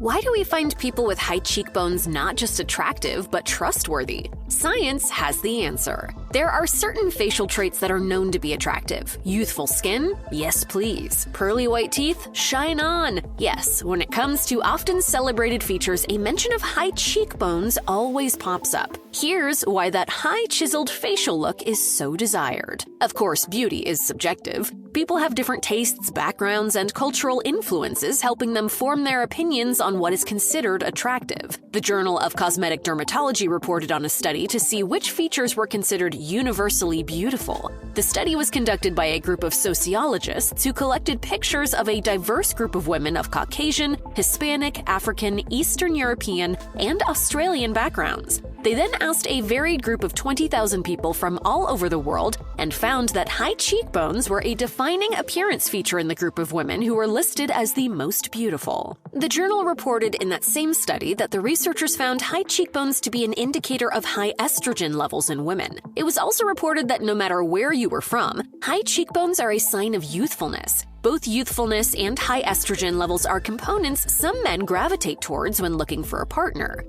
Why do we find people with high cheekbones not just attractive, but trustworthy? Science has the answer. There are certain facial traits that are known to be attractive. Youthful skin? Yes, please. Pearly white teeth? Shine on! Yes, when it comes to often celebrated features, a mention of high cheekbones always pops up. Here's why that high chiseled facial look is so desired. Of course, beauty is subjective. People have different tastes, backgrounds, and cultural influences helping them form their opinions on what is considered attractive. The Journal of Cosmetic Dermatology reported on a study to see which features were considered universally beautiful. The study was conducted by a group of sociologists who collected pictures of a diverse group of women of Caucasian, Hispanic, African, Eastern European, and Australian backgrounds. They then asked a varied group of 20,000 people from all over the world and found that high cheekbones were a defining appearance feature in the group of women who were listed as the most beautiful. The journal reported in that same study that the researchers found high cheekbones to be an indicator of high estrogen levels in women. It was also reported that no matter where you were from, high cheekbones are a sign of youthfulness. Both youthfulness and high estrogen levels are components some men gravitate towards when looking for a partner.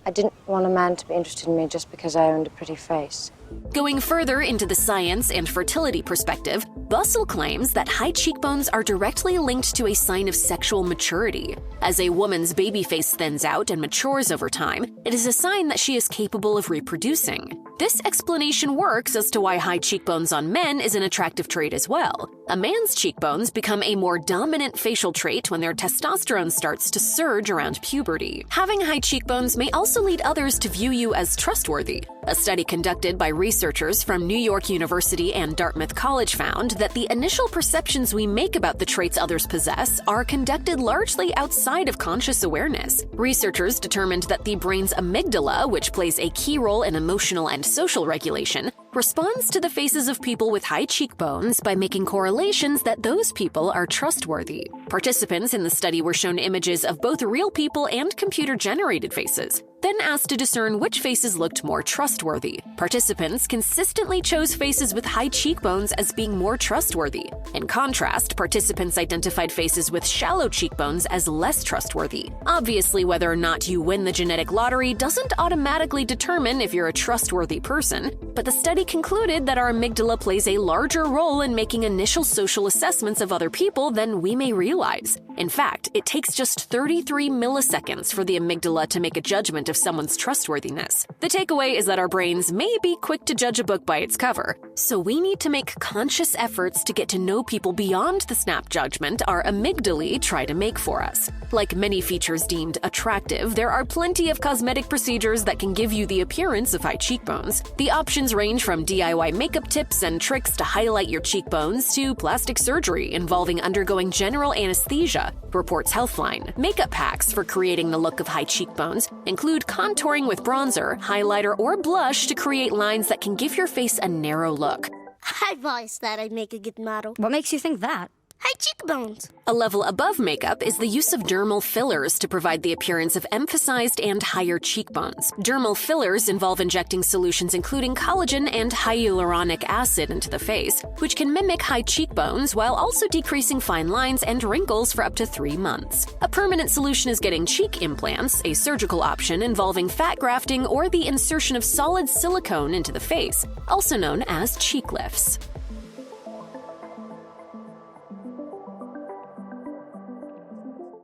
I didn't want a man to be interested in me just because I owned a pretty face. Going further into the science and fertility perspective, Bussell claims that high cheekbones are directly linked to a sign of sexual maturity. As a woman's baby face thins out and matures over time, it is a sign that she is capable of reproducing. This explanation works as to why high cheekbones on men is an attractive trait as well. A man's cheekbones become a more dominant facial trait when their testosterone starts to surge around puberty. Having high cheekbones may also lead others to view you as trustworthy. A study conducted by researchers from New York University and Dartmouth College found that the initial perceptions we make about the traits others possess are conducted largely outside of conscious awareness. Researchers determined that the brain's amygdala, which plays a key role in emotional and social regulation, responds to the faces of people with high cheekbones by making correlations that those people are trustworthy. Participants in the study were shown images of both real people and computer-generated faces, then asked to discern which faces looked more trustworthy. Participants consistently chose faces with high cheekbones as being more trustworthy. In contrast, participants identified faces with shallow cheekbones as less trustworthy. Obviously, whether or not you win the genetic lottery doesn't automatically determine if you're a trustworthy person, but the study concluded that our amygdala plays a larger role in making initial social assessments of other people than we may realize. In fact, it takes just 33 milliseconds for the amygdala to make a judgment of someone's trustworthiness. The takeaway is that our brains may be quick to judge a book by its cover, so we need to make conscious efforts to get to know people beyond the snap judgment our amygdalae try to make for us. Like many features deemed attractive, there are plenty of cosmetic procedures that can give you the appearance of high cheekbones. The options range from DIY makeup tips and tricks to highlight your cheekbones to plastic surgery involving undergoing general anesthesia, reports Healthline. Makeup hacks for creating the look of high cheekbones include contouring with bronzer, highlighter, or blush to create lines that can give your face a narrow look. I've always thought I'd make a good model. What makes you think that? High cheekbones. A level above makeup is the use of dermal fillers to provide the appearance of emphasized and higher cheekbones. Dermal fillers involve injecting solutions including collagen and hyaluronic acid into the face, which can mimic high cheekbones while also decreasing fine lines and wrinkles for up to 3 months. A permanent solution is getting cheek implants, a surgical option involving fat grafting or the insertion of solid silicone into the face, also known as cheek lifts.